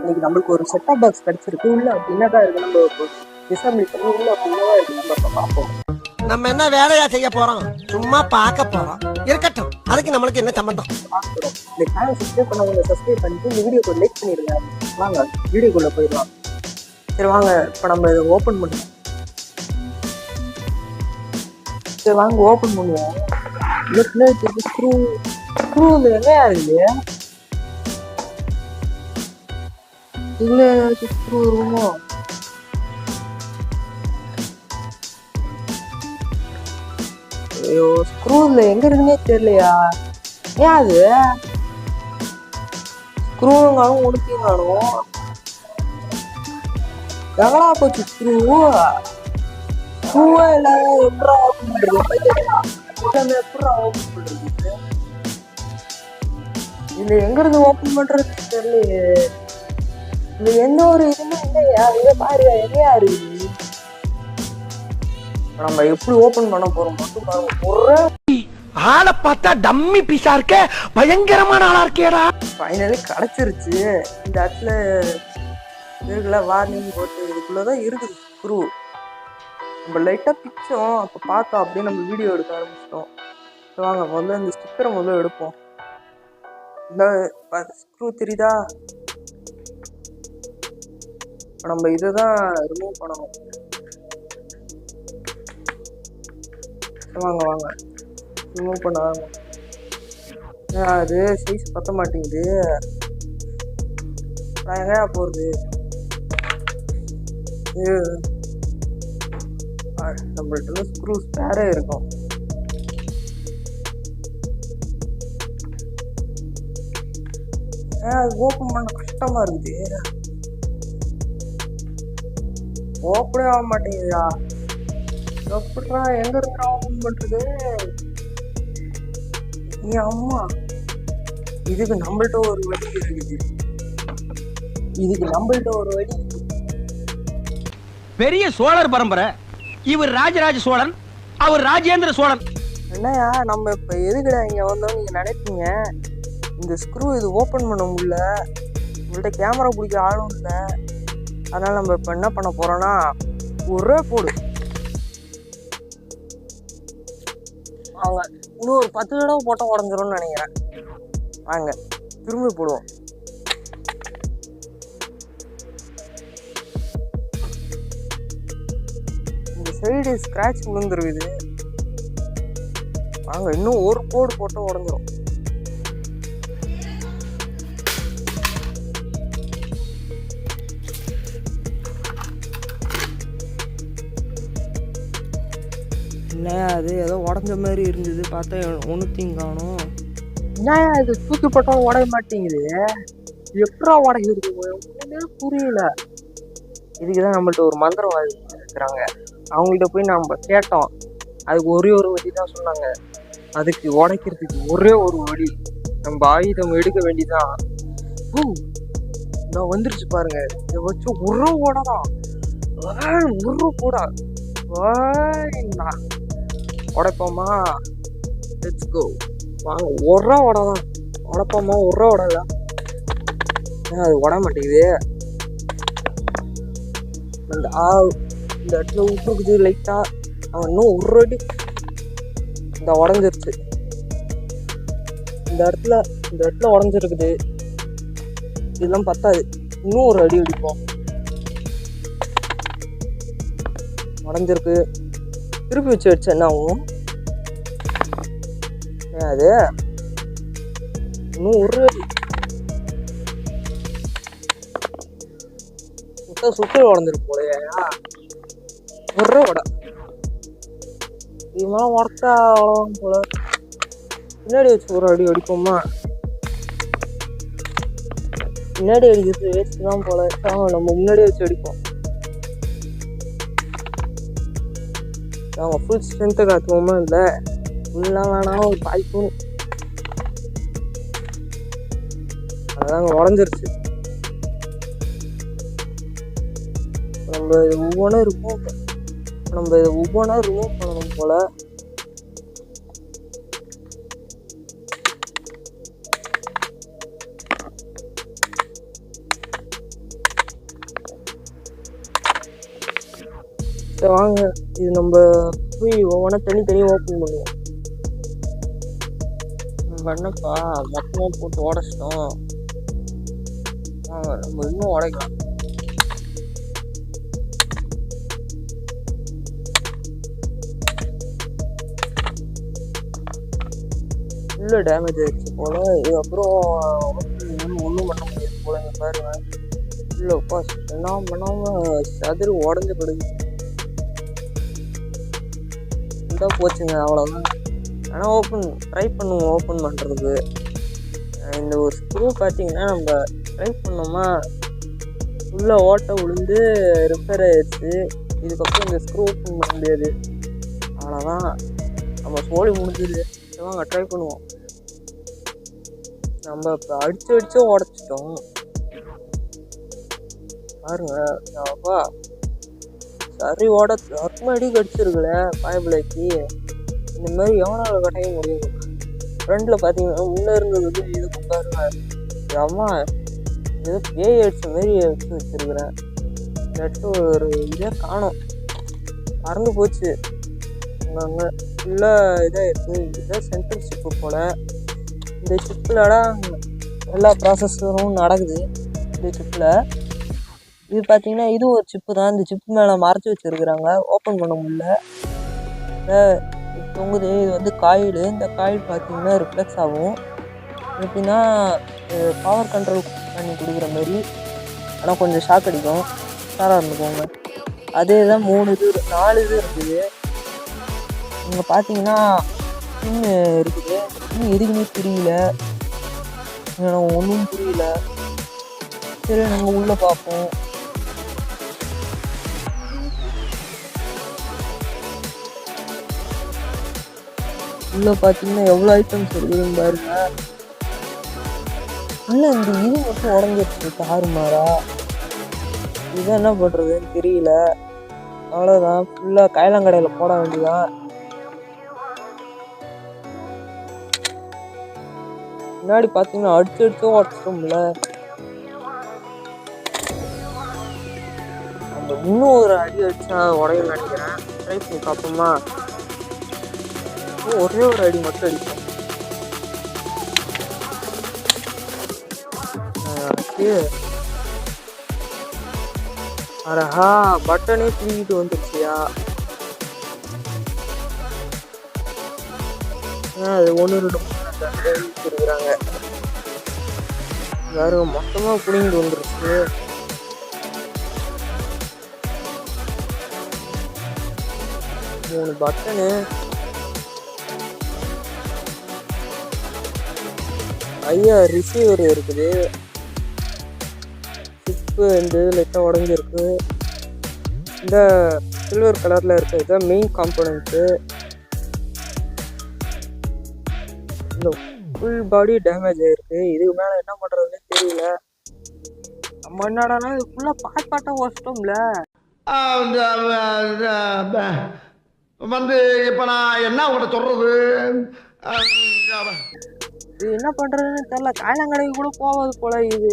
இன்னைக்கு நம்மளுக்கு ஒரு செட்டாப் பாக்ஸ் கிடைச்சிருக்கு. உள்ள அப்படின்னதான் இருக்கு. நம்ம டிசம்பிள் பண்ணி உள்ள அப்படின்னதான் இருக்கு. நம்ம பார்ப்போம். நம்ம என்ன வேலையா செய்ய போறோம்? சும்மா பார்க்க போறோம். இருக்கட்டும், அதுக்கு நம்மளுக்கு என்ன சம்பந்தம்? இந்த சேனல் சப்ஸ்கிரைப் பண்ணவங்க சப்ஸ்கிரைப் பண்ணிட்டு இந்த வீடியோக்கு லைக் பண்ணிடுங்க. வாங்க வீடியோக்குள்ள போயிடலாம். சரி வாங்க, இப்போ நம்ம இதை ஓப்பன் பண்ணுவோம். சரி வாங்க ஓப்பன் பண்ணுவோம். ஸ்க்ரூ எங்கேயா இருக்குது? இதுல ஸ்க்ரூ இருக்குமோ? ஐயோ, ஸ்க்ரூல எங்க இருக்குன்னே தெரியலையா? ஏன் அது ஸ்க்ரூவும் காணும் ஒழுக்கையும் காணும். எவ்வளோ போச்சு ஸ்க்ரூவே இல்லாத எப்படா ஓப்பன் பண்றது? எப்படா ஓப்பன் பண்றது? இதுல எங்க இருந்து ஓப்பன் பண்றது தெரியலையே. இது எந்த ஒரு இதுவுமே இல்லையா? இதை பாருயா, எங்கேயா இருக்குது? நம்ம எப்படி ஓபன் பண்ண போறோம் மட்டும் பாருங்க. ஒரே ஆளை பார்த்தா டம்மி பீஸா இருக்க, பயங்கரமான ஆளா இருக்கேடா. ஃபைனலி கிடைச்சிருச்சு. இந்த இடத்துல இருக்குல்ல வார்னிங் போட்டு இதுக்குள்ளதான் இருக்குது ஸ்க்ரூ. நம்ம லைட்டா பிச்சோம், அப்ப பார்த்தோம் அப்படியே நம்ம வீடியோ எடுக்க ஆரம்பிச்சிட்டோம். வாங்க முதல்ல இந்த ஸ்டிக்கரை முதல்ல எடுப்போம். இந்த ஸ்க்ரூ தெரியுதா? நம்ம இதுதான் ரிமூவ் பண்ணணும். வாங்க வாங்க ரிமூவ் பண்ண ஆரம்பம். அது சைஸ் பத்த மாட்டேங்குது. எங்கேயா போகுது? நம்மள்ட்ட ஸ்க்ரூ ஸ்பேரே இருக்கும். அது ஓப்பன் பண்ண கஷ்டமா இருக்குது. ஓப்பனே ஆக மாட்டேங்குதா? எப்படா எங்க இருக்கிற ஓப்பன் பண்றது? அம்மா, இதுக்கு நம்மள்ட்ட ஒரு வழி இருக்குது. பெரிய சோழர் பரம்பரை. இவர் ராஜராஜ சோழன், அவர் ராஜேந்திர சோழன். என்னையா நம்ம இப்ப எதுக்குடா இங்க வந்தோம் நீங்க நினைப்பீங்க. இந்த ஸ்க்ரூ இது ஓப்பன் பண்ண முடியல. உங்கள்கிட்ட கேமரா பிடிக்க ஆளும் இல்லை. அதனால நம்ம இப்ப என்ன பண்ண போறோம்னா, ஒரே போடு அவங்க இன்னும் ஒரு 10 தடவை போட்டால் உடஞ்சிரும்னு நினைக்கிறேன். வாங்க திரும்பி போடுவோம். இந்த சைடு ஸ்கிராட்ச் விழுந்துருக்குது. வாங்க இன்னும் ஒரு போடு போட்டால் உடஞ்சிரும். இல்லையா அது ஏதோ உடஞ்ச மாதிரி இருந்தது. பார்த்தா ஒன்றுத்தையும் காணும். என்னையா இது தூக்கி போட்டாலும் உடைய மாட்டேங்குது. எப்படா உடையுது ஒன்றுமே புரியல. இதுக்குதான் நம்மள்ட்ட ஒரு மந்திரவாதி இருக்கிறாங்க. அவங்கள்ட்ட போய் நம்ம கேட்டோம். அதுக்கு ஒரே ஒரு வழி தான் சொன்னாங்க. அதுக்கு உடைக்கிறதுக்கு ஒரே ஒரு வழி, நம்ம ஆயுதம் எடுக்க வேண்டிதான். நான் வந்துருச்சு பாருங்க. இதை வச்சு ஒரு ஓடதான் ஒரு போடா உடைப்போமா? Let's go. வாங்க ஒரு உடதான் உடைப்போமா? ஒரு உடல அது உட மாட்டேங்குது. இந்த இடத்துல விட்டுருக்குது லைட்டா. அவன் இன்னும் ஒரு அடி இந்த உடஞ்சிருச்சு. இந்த இடத்துல உடஞ்சிருக்குது. இதெல்லாம் பத்தாது, இன்னும் ஒரு அடி அடிப்போம். உடஞ்சிருக்கு. திருப்பி வச்சு அடிச்சா என்ன ஆகும்? அது இன்னும் ஒரு அடி சுற்றி உடஞ்சிருக்கு போலையா? ஒரு உட இது மேலே உடச்சா போல. பின்னாடி வச்சு ஒரு அடி அடிப்போமா? பின்னாடி அடிக்கிறது வேஸ்ட் தான் போல. நம்ம முன்னாடி வச்சு அடிப்போம். நாங்கள் ஃபுல் ஸ்ட்ரென்த்தை காட்டுவோமா? இல்லை ஃபுல்லாக வேணாம், ஒரு பாய்க்கும். அதாங்க உடஞ்சிருச்சு. நம்ம இது ஒவ்வொன்றா ரிமூவ் பண்ணணும் போல. சரி வாங்க, இது நம்ம போய் ஒவ்வொன்றா தனித்தனியாக ஓப்பன் பண்ணுவோம். நம்ம என்னப்பா மொத்தமாக போட்டு உடச்சிட்டோம். நம்ம இன்னும் உடைக்கலாம். ஃபுல்லாக டேமேஜ் ஆயிடுச்சு போல. இதுக்கப்புறம் ஒன்றும் பண்ண முடியாது போல. இங்கே பாருங்க, இல்லைப்பா என்ன பண்ணாமல் சதுரு உடஞ்சி போடுது. இதான் போச்சுங்க, அவ்வளோதான். ஆனால் ட்ரை பண்ணுவோம் ஓப்பன் பண்ணுறதுக்கு. இந்த ஒரு ஸ்க்ரூ பார்த்தீங்கன்னா நம்ம ட்ரை பண்ணோமா ஃபுல்லாக ஓட்டை விழுந்து ரிப்பேர் ஆயிடுச்சு. இதுக்கப்புறம் இந்த ஸ்க்ரூ ஓப்பன் பண்ண முடியாது, அவ்வளோதான். நம்ம சோழி முடிஞ்சுது. வாங்க ட்ரை பண்ணுவோம். நம்ம இப்போ அடிச்சு உடச்சிட்டோம் பாருங்க. அப்பா சரி அடி கடிச்சிருக்குல பாய்பிளைக்கு. இந்த மாதிரி எவனால கட்டாய முடியும். ஃப்ரெண்டில் பார்த்தீங்கன்னா முன்னே இருந்தது இதுக்கு பாருங்க. அம்மா ஏதோ பேய் அடிச்ச மாதிரி வச்சு வச்சிருக்கிறேன். நெட்டு ஒரு இதே காணும், மறந்து போச்சு. அங்கே ஃபுல்லாக இதாக இருக்குது. இதுதான் சென்ட்ரல் ஷிப்பு போல். இந்த ஷிப்பில்டா எல்லா ப்ராசஸரும் நடக்குது இந்த ஷிப்பில். இது பார்த்தீங்கன்னா இது ஒரு சிப்பு தான். இந்த சிப்பு மேலே மறைச்சி வச்சுருக்குறாங்க, ஓப்பன் பண்ண முடியல. தொங்குது. இது வந்து காயில். இந்த காயில் பார்த்தீங்கன்னா ரிஃப்ளெக்ஸ் ஆகும். எப்படின்னா பவர் கண்ட்ரோல் பண்ணி கொடுக்குற மாதிரி. ஆனால் கொஞ்சம் ஷாக் அடிக்கும், சாராக இருந்துக்கோங்க. அதே தான் 4 இது இருக்குது. இங்கே பார்த்தீங்கன்னா பின் இருக்குது. பின் எதுக்குமே புரியல, எனக்கு ஒன்றும் புரியல. சரி நாங்கள் உள்ளே பார்ப்போம். உள்ளே பார்த்தீங்கன்னா எவ்வளோ ஐட்டம்ஸ் இருக்குதுன்னு பாருங்க. இல்லை இந்த இது மட்டும் உடஞ்சிருச்சு தாறுமாறா. இதை என்ன பண்ணுறதுன்னு தெரியல, அவ்வளோதான். ஃபுல்லாக கைலாங்கடையில் போட வேண்டியதான். முன்னாடி பார்த்தீங்கன்னா அடிச்சு உடச்சிட்டோம்ல. நம்ம இன்னும் ஒரு அடி அடிச்சா உடையும் நினைக்கிறேன். ட்ரை பண்ணி பார்ப்போமா? ஒரே ஒரு அடி மட்டும் அடிப்போம். அரஹா பட்டனே தூக்கிட்டு வந்துருச்சியா. அது 1 2 3 இருக்கிறாங்க. வேறு மொத்தமாக பிடிங்கிட்டு வந்துருச்சு. மூணு பட்டனு. ஐயா ரிசீவர் இருக்குது. சிப்பு வந்து லைட்டாக உடஞ்சிருக்கு. இந்த சில்வர் கலரில் இருக்கிறது மெயின் காம்போனன்ட்டு. இந்த ஃபுல் பாடி டேமேஜ் ஆகிருக்கு. இதுக்கு மேலே என்ன பண்ணுறதுன்னு தெரியல. நம்ம என்னடானா இது ஃபுல்லாக பாட்டாக உடச்சிட்டோம்ல. வந்து இப்போ நான் என்ன உங்கள்கிட்ட சொல்கிறது? இது என்ன பண்ணுறதுன்னு தெரில. காயலாங்கடைக்கு கூட போகாது போல் இது.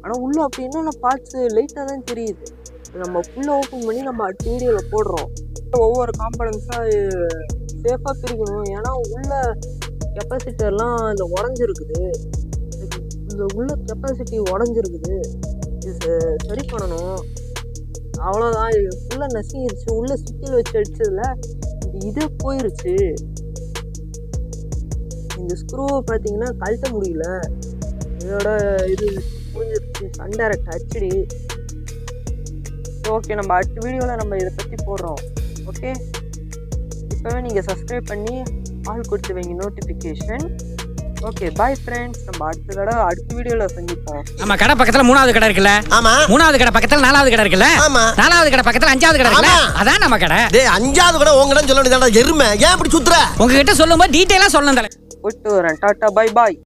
ஆனால் உள்ளே அப்படி என்னென்ன பார்ட்ஸு லைட்டாக தான் தெரியுது. நம்ம ஃபுல்லாக ஓப்பன் பண்ணி நம்ம அடுத்த வீடியோவில் போடுறோம். ஒவ்வொரு காம்பனன்ஸாக சேஃபாக பிரிக்கணும். ஏன்னா உள்ள கெப்பாசிட்டர்லாம் இந்த உடஞ்சிருக்குது. இந்த உள்ள கெப்பாசிட்டி உடஞ்சிருக்குது. இது சரி பண்ணணும். அவ்வளோதான். இது ஃபுல்லாக நசுங்கிருச்சு. உள்ளே சுத்தியில் வச்சு அடிச்சதில் இந்த இதே போயிருச்சு. இந்த ஸ்க்ரூவை பார்த்தீங்கன்னா கழட்ட முடியல. இதோட இது முடிஞ்சிருச்சு. அன்டைரக்ட் ஹெச்டி. ஓகே, நம்ம அடுத்த வீடியோவில் நம்ம இதை பற்றி போடுறோம். ஓகே, இப்போவே நீங்கள் சப்ஸ்கிரைப் பண்ணி ஆல் கொடுத்து வைங்க நோட்டிஃபிகேஷன். Okay bye friends. நம்ம அடுத்த வீடியோவில் சந்திப்போம். நம்ம கடை பக்கத்தில் 3வது கடை இருக்குல்ல? ஆமா. 3வது கடை பக்கத்தில் 4வது கடை இருக்குல்ல? ஆமா. 4வது கடை பக்கத்தில் 5வது கடை இருக்குல்ல? அதான் நம்ம கடை. 5வது கடை உங்க கடை சொல்ல வேண்டியதாடா எருமை. ஏன் இப்படி சுத்துற? உங்ககிட்ட சொல்லும்போது டீட்டெயிலாக சொல்லணும். போயிட்டு வரேன். டாட்டா பாய் பாய்.